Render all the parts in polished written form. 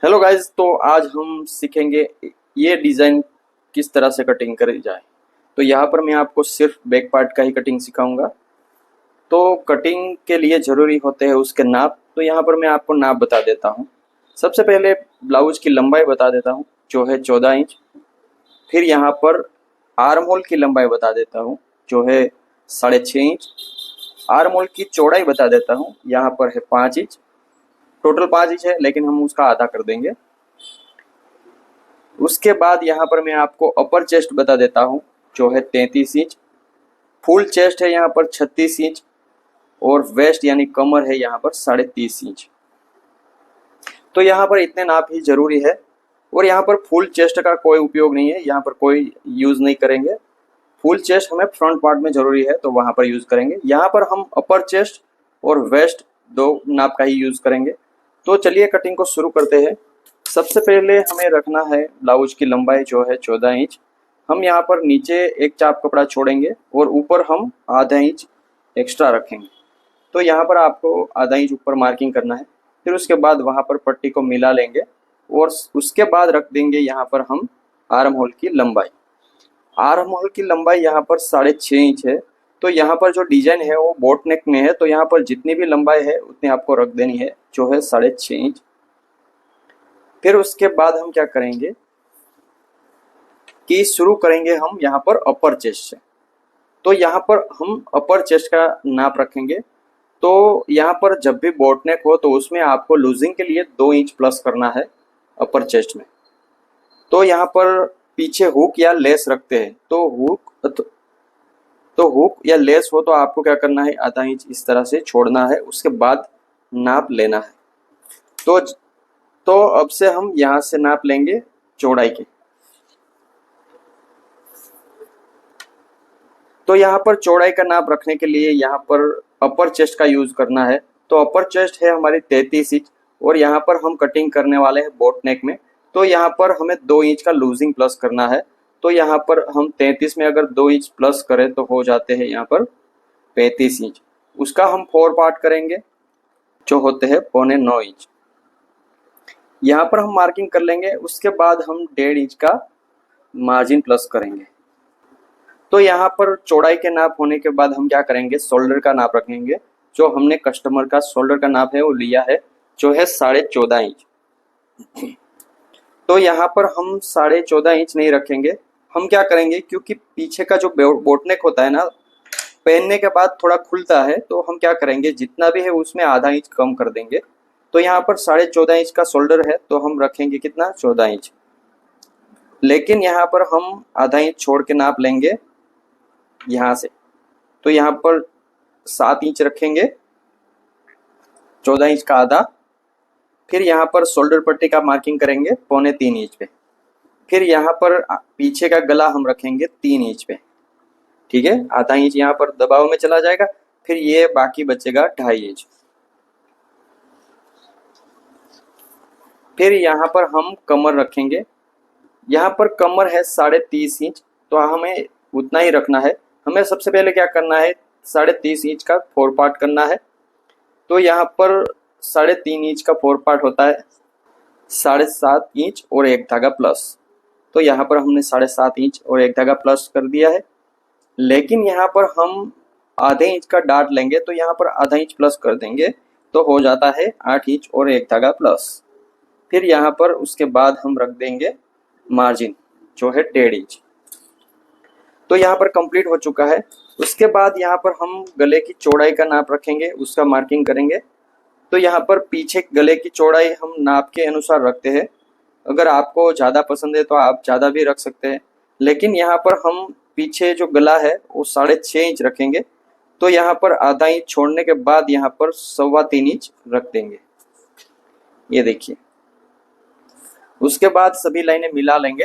Hello guys, तो आज हम सीखेंगे ये डिज़ाइन किस तरह से कटिंग करी जाए। तो यहाँ पर मैं आपको सिर्फ बैक पार्ट का ही कटिंग सिखाऊंगा। तो कटिंग के लिए ज़रूरी होते हैं उसके नाप। तो यहाँ पर मैं आपको नाप बता देता हूँ। सबसे पहले ब्लाउज की लंबाई बता देता हूँ जो है 14 इंच। फिर यहाँ पर आर्म होल की लंबाई बता देता हूँ जो है 6.5 इंच। आर्म होल की चौड़ाई बता देता हूँ, यहाँ पर है 5 इंच। टोटल 5 इंच है लेकिन हम उसका आधा कर देंगे। उसके बाद यहाँ पर मैं आपको अपर चेस्ट बता देता हूँ जो है 33 इंच। फुल चेस्ट है यहाँ पर 36 इंच। और वेस्ट यानी कमर है यहाँ पर 30.5 इंच। तो यहाँ पर इतने नाप ही जरूरी है। और यहाँ पर फुल चेस्ट का कोई उपयोग नहीं है, यहाँ पर कोई यूज नहीं करेंगे। फुल चेस्ट हमें फ्रंट पार्ट में जरूरी है तो वहां पर यूज करेंगे। यहाँ पर हम अपर चेस्ट और वेस्ट दो नाप का ही यूज करेंगे। तो चलिए कटिंग को शुरू करते हैं। सबसे पहले हमें रखना है ब्लाउज की लंबाई जो है 14 इंच। हम यहाँ पर नीचे एक चाप कपड़ा छोड़ेंगे और ऊपर हम आधा इंच एक्स्ट्रा रखेंगे। तो यहाँ पर आपको आधा इंच ऊपर मार्किंग करना है। फिर उसके बाद वहाँ पर पट्टी को मिला लेंगे और उसके बाद रख देंगे यहाँ पर हम आर्म होल की लंबाई। आर्म होल की लंबाई यहाँ पर 6.5 इंच है। तो यहाँ पर जो डिजाइन है वो बोट नेक में है, तो यहाँ पर जितनी भी लंबाई है उतनी आपको रख देनी है जो है 6.5 इंच। फिर उसके बाद हम क्या करेंगे कि शुरू करेंगे हम यहाँ पर अपर चेस्ट से। तो यहाँ पर हम अपर चेस्ट का नाप रखेंगे। तो यहाँ पर जब भी बोट नेक हो तो उसमें आपको लूजिंग के लिए 2 इंच प्लस करना है अपर चेस्ट में। तो यहाँ पर पीछे हुक या लेस रखते हैं, तो हुक या लेस हो तो आपको क्या करना है, आधा इंच इस तरह से छोड़ना है, उसके बाद नाप लेना है। तो अब से हम यहाँ से नाप लेंगे चौड़ाई के। तो यहाँ पर चौड़ाई का नाप रखने के लिए यहाँ पर अपर चेस्ट का यूज करना है। तो अपर चेस्ट है हमारी 33 इंच और यहाँ पर हम कटिंग करने वाले हैं बोट नेक में। तो यहाँ पर हमें 2 इंच का लूजिंग प्लस करना है। तो यहाँ पर हम 33 में अगर 2 इंच प्लस करें तो हो जाते हैं यहाँ पर 35 इंच। उसका हम 4 पार्ट करेंगे जो होते हैं 8.25 इंच। यहाँ पर हम मार्किंग कर लेंगे। उसके बाद हम 1.5 इंच का मार्जिन प्लस करेंगे। तो यहाँ पर चौड़ाई के नाप होने के बाद हम क्या करेंगे, शोल्डर का नाप रखेंगे। जो हमने कस्टमर का शोल्डर का नाप है वो लिया है जो है 14.5 इंच। तो यहाँ पर हम 14.5 इंच नहीं रखेंगे। हम क्या करेंगे, क्योंकि पीछे का जो बोटनेक होता है ना, पहनने के बाद थोड़ा खुलता है, तो हम क्या करेंगे जितना भी है उसमें आधा इंच कम कर देंगे। तो यहाँ पर 14.5 इंच का शोल्डर है तो हम रखेंगे कितना, 14 इंच। लेकिन यहाँ पर हम आधा इंच छोड़ के नाप लेंगे यहाँ से। तो यहाँ पर 7 इंच रखेंगे, 14 इंच का आधा। फिर यहाँ पर शोल्डर पट्टी का मार्किंग करेंगे 3.25 इंच पे। फिर यहाँ पर पीछे का गला हम रखेंगे 3 इंच पे। ठीक है, आधा इंच यहाँ पर दबाव में चला जाएगा। फिर ये बाकी बचेगा 2.5 इंच। फिर यहाँ पर हम कमर रखेंगे। यहाँ पर कमर है 30.5 इंच, तो हमें उतना ही रखना है। हमें सबसे पहले क्या करना है, 30.5 इंच का 4 पार्ट करना है। तो यहाँ पर 3.5 इंच का 4 पार्ट होता है 7.5 इंच और एक धागा प्लस। तो यहाँ पर हमने 7.5 इंच और एक धागा प्लस कर दिया है। लेकिन यहाँ पर हम आधे इंच का डाट लेंगे, तो यहाँ पर आधा इंच प्लस कर देंगे तो हो जाता है 8 इंच और एक धागा प्लस। फिर यहाँ पर उसके बाद हम रख देंगे मार्जिन जो है 1.5 इंच। तो यहाँ पर कंप्लीट हो चुका है। उसके बाद यहाँ पर हम गले की चौड़ाई का नाप रखेंगे, उसका मार्किंग करेंगे। तो यहाँ पर पीछे गले की चौड़ाई हम नाप के अनुसार रखते हैं। अगर आपको ज़्यादा पसंद है तो आप ज़्यादा भी रख सकते हैं, लेकिन यहाँ पर हम पीछे जो गला है वो 6.5 इंच रखेंगे। तो यहाँ पर आधा इंच छोड़ने के बाद यहाँ पर 3.25 इंच रख देंगे, ये देखिए। उसके बाद सभी लाइनें मिला लेंगे।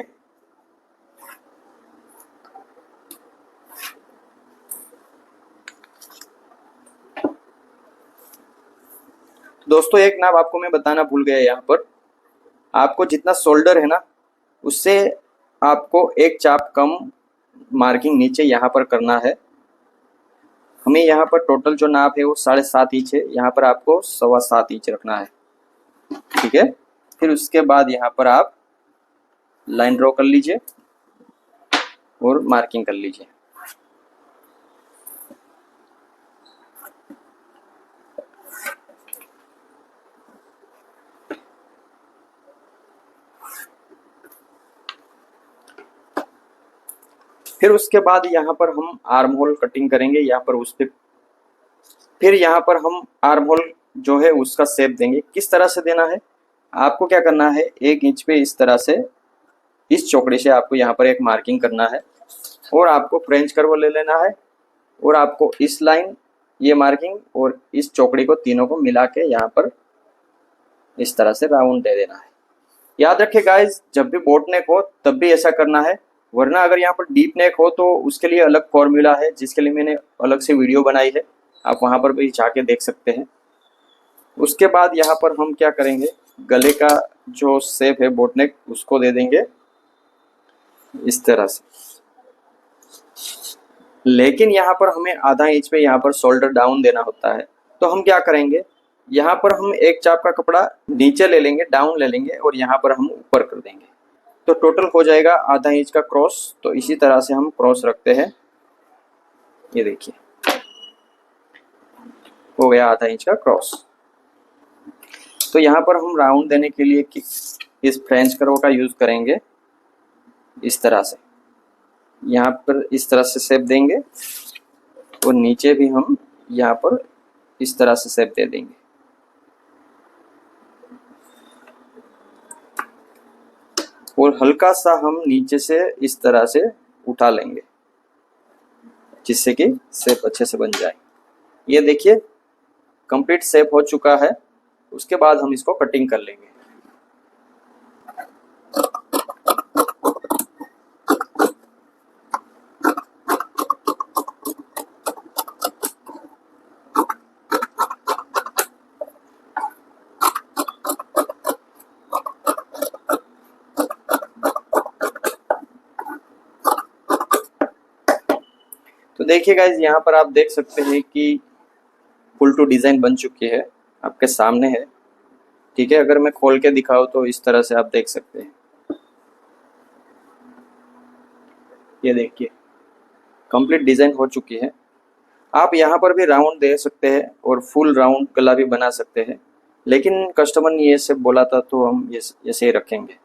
दोस्तों एक नाप आपको मैं बताना भूल गया, यहाँ पर आपको जितना शोल्डर है ना उससे आपको एक चाप कम मार्किंग नीचे यहाँ पर करना है। हमें यहाँ पर टोटल जो नाप है वो 7.5 इंच है, यहाँ पर आपको 7.25 इंच रखना है। ठीक है, फिर उसके बाद यहाँ पर आप लाइन ड्रॉ कर लीजिए और मार्किंग कर लीजिए। फिर उसके बाद यहाँ पर हम आर्म होल कटिंग करेंगे, यहाँ पर उस पे फिर यहाँ पर हम आर्म होल जो है उसका शेप देंगे। किस तरह से देना है, आपको क्या करना है, 1 इंच पे इस तरह से, इस चौकड़ी से आपको यहाँ पर एक मार्किंग करना है और आपको फ्रेंच कर्व ले लेना है और आपको इस लाइन, ये मार्किंग और इस चौकड़ी को तीनों को मिला के यहाँ पर इस तरह से राउंड दे देना है। याद रखें गाइज, जब भी बोट नेक हो तब भी ऐसा करना है, वरना अगर यहाँ पर डीप नेक हो तो उसके लिए अलग फॉर्मूला है जिसके लिए मैंने अलग से वीडियो बनाई है, आप वहाँ पर भी जाके देख सकते हैं। उसके बाद यहाँ पर हम क्या करेंगे, गले का जो शेप है बोट नेक उसको दे देंगे इस तरह से। लेकिन यहाँ पर हमें आधा इंच पे यहाँ पर शोल्डर डाउन देना होता है, तो हम क्या करेंगे, यहाँ पर हम एक चाप का कपड़ा नीचे ले लेंगे, डाउन ले लेंगे और यहाँ पर हम ऊपर कर देंगे, तो टोटल हो जाएगा आधा इंच का क्रॉस। तो इसी तरह से हम क्रॉस रखते हैं, ये देखिए हो गया आधा इंच का क्रॉस। तो यहाँ पर हम राउंड देने के लिए इस फ्रेंच कर्व का यूज करेंगे, इस तरह से यहाँ पर इस तरह से शेप देंगे और नीचे भी हम यहाँ पर इस तरह से शेप दे देंगे। और हल्का सा हम नीचे से इस तरह से उठा लेंगे जिससे कि शेप अच्छे से बन जाए। ये देखिए कंप्लीट शेप हो चुका है। उसके बाद हम इसको कटिंग कर लेंगे। तो देखिए गाइज, यहाँ पर आप देख सकते हैं कि फुल टू डिज़ाइन बन चुकी है, आपके सामने है। ठीक है, अगर मैं खोल के दिखाऊँ तो इस तरह से आप देख सकते हैं। ये देखिए कंप्लीट डिज़ाइन हो चुकी है। आप यहाँ पर भी राउंड दे सकते हैं और फुल राउंड गला भी बना सकते हैं, लेकिन कस्टमर ने ये सब बोला था तो हम ये ऐसे ही रखेंगे।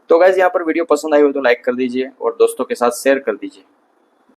तो गाइज, यहाँ पर वीडियो पसंद आई हो तो लाइक कर दीजिए और दोस्तों के साथ शेयर कर दीजिए।